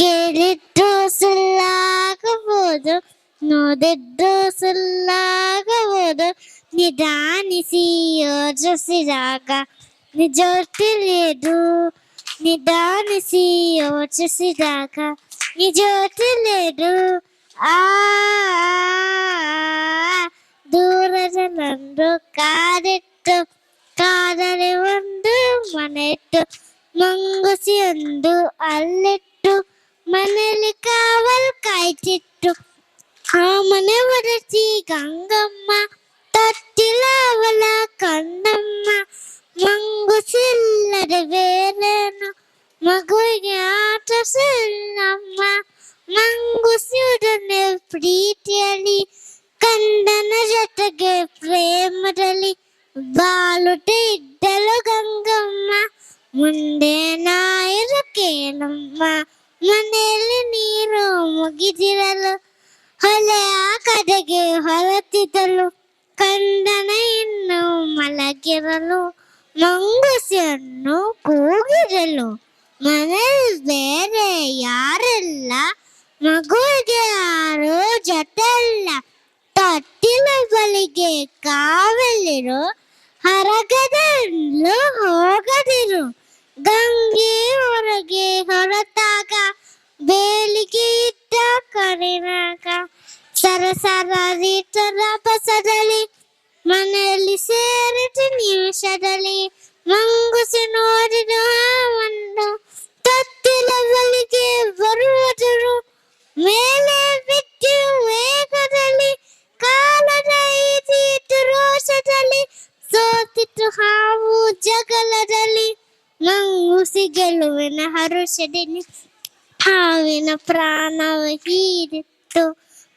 ಕೇಳಿದ್ದು ಸುಳ್ಳಾಗಬಹುದು, ನೋಡಿದ್ದು ಸುಳ್ಳಾಗಬಹುದು. ನಿಧಾನಿಸಿ ಯೋಚಿಸಿದಾಗ ನಿಜ ತಿಳಿದು, ನಿಧಾನಿಸಿ ಯೋಚಿಸಿದಾಗ ನಿಜ ತಿಳಿದು. ಆ ದೂರದ ನಂದು ಕಾರಿಟ್ಟು, ಕಾದರೆ ಒಂದು ಮನೆ ಇಟ್ಟು, ಮಂಗುಸಿಯೊಂದು ಅಲ್ಲಿಟ್ಟು, ಮನೆಯಲ್ಲಿ ಕಾವಲ್ ಕಾಯ್ತಿತ್ತು. ಆ ಮನೆ ಒರೆಸಿ ಗಂಗಮ್ಮ, ತಟ್ಟಿಲ ಅವಳ ಕಣ್ಣಮ್ಮ. ಮಂಗುಸಿಲ್ಲದೆ ಬೇರೇನು ಮಗುವಿಗೆ ಆಟ ಸಿಲ್ಲಮ್ಮ. ಮಂಗುಸಿಯುಡನೆ ಪ್ರೀತಿಯಲ್ಲಿ, ಕಂದನ ಜೊತೆಗೆ ಪ್ರೇಮದಲ್ಲಿ ಬಾಳುತ್ತೆ ಇದ್ದಳು ಗಂಗಮ್ಮ. ಮುಂದೆ ನಾಯಿರು ಕೇಳಮ್ಮ, ಮನೆಯಲ್ಲಿ ನೀರು ಮುಗಿದಿರಲು ಹೊಲೆಯ ಕಡೆಗೆ ಹೊರತಿದ್ದಳು. ಕಂದನ ಇನ್ನು ಮಲಗಿರಲು ಮಂಗುಸಿಯನ್ನು ಕೂಗಿದಳು. ಮನೆಯಲ್ಲಿ ಬೇರೆ ಯಾರಿಲ್ಲ, ಮಗುವಿಗೆ ಯಾರು ಜೊತೆಲ್ಲ. ತೊಟ್ಟಿಲ ಬಳಿಗೆ ಕಾವಲಿರು, ಹೊರಗಡೆಯಲ್ಲೂ ಹೋಗದಿರು. ಗಂಗೆ ಹೊರಗೆ ಹೊರತಾಗ ಬೇಲಿಗೆ ಇದ್ದ ಕರಿನಾಗ. ಸರಸರ ರೀತರ ಬಸದಲ್ಲಿ ಮನೆಯಲ್ಲಿ ಸೇರಿದ ನಿಮಿಷದಲ್ಲಿ. ಮಂಗುಸಿ ನೋಡಿದ ಹಾವನ್ನು ತೊಟ್ಟಿಲ ಬಳಿಗೆ ಬರುವುದರು. ಮೇಲೆ ಬಿದ್ದು ವೇಗದಲ್ಲಿ, ಕಾಲದ ಈಜಿತು ರೋಷದಲ್ಲಿ. ಸೋತಿತ್ತು ಹಾವು ಜಗಳದಲ್ಲಿ, ಮಂಗುಸಿ ಗೆಲುವಿನ ಹರುಷದಲ್ಲಿ. ಹಾವಿನ ಪ್ರಾಣವ ಹೀರಿತ್ತು,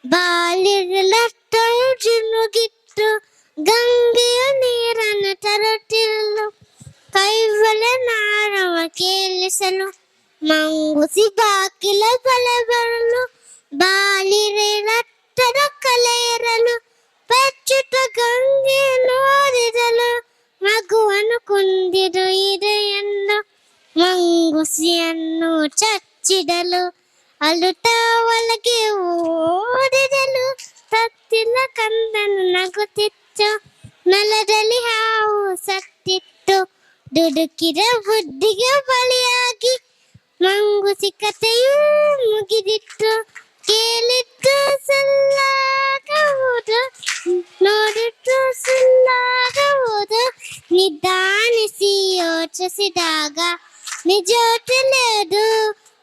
ಬಾಲಿರಲಟ್ಟವು ಜಿನುಗಿತ್ತು. ಗಂಗೆಯ ನೀರನ್ನು ತರುತ್ತಿರಲು, ಕೈವಲೆ ನಾರವ ಕೇಳಿಸಲು. ಮಂಗುಸಿ ಬಾಗಿಲ ಬಲೆ ಬರಲು, ಬಾಲಿರಲಟ್ಟದ ಕಲೆ ಇರಲು. ಪಚ್ಚುತ ಗಂಗೆ ನೋಡಿದಳು, ಮಗುವನ್ನು ಕುಂದಿದು ಇದೆಯನ್ನು. ಮಂಗುಸಿಯನ್ನು ಚಚ್ಚಿದಳು, ಅಳುತ್ತಾ ಒಳಗೆ ಓಡಿದಳು. ತತ್ತಿನ ಕಂದನು ನಗುತ್ತಿತ್ತು, ನೆಲದಲ್ಲಿ ಹಾವು ಸತ್ತಿತ್ತು. ದುಡುಕಿದ ಬುದ್ಧಿಗೆ ಬಲಿಯಾಗಿ ಮಂಗುಸಿ ಕಥೆಯೂ ಮುಗಿದಿತ್ತು. ಕೇಳಿದ್ದು ಸುಳ್ಳಾಗಬಹುದು, ನೋಡಿದ್ದು ಸುಳ್ಳಾಗಬಹುದು. ನಿಧಾನಿಸಿ ಯೋಚಿಸಿದಾಗ ನಿಜ ತಿಳಿದು,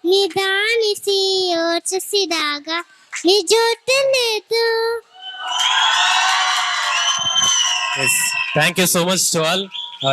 ನಿಧಾನಿಸಿ ಯೋಚಿಸಿದಾಗ ನಿಜ ತಿಳಿದು. Yes. Thank you so much to all.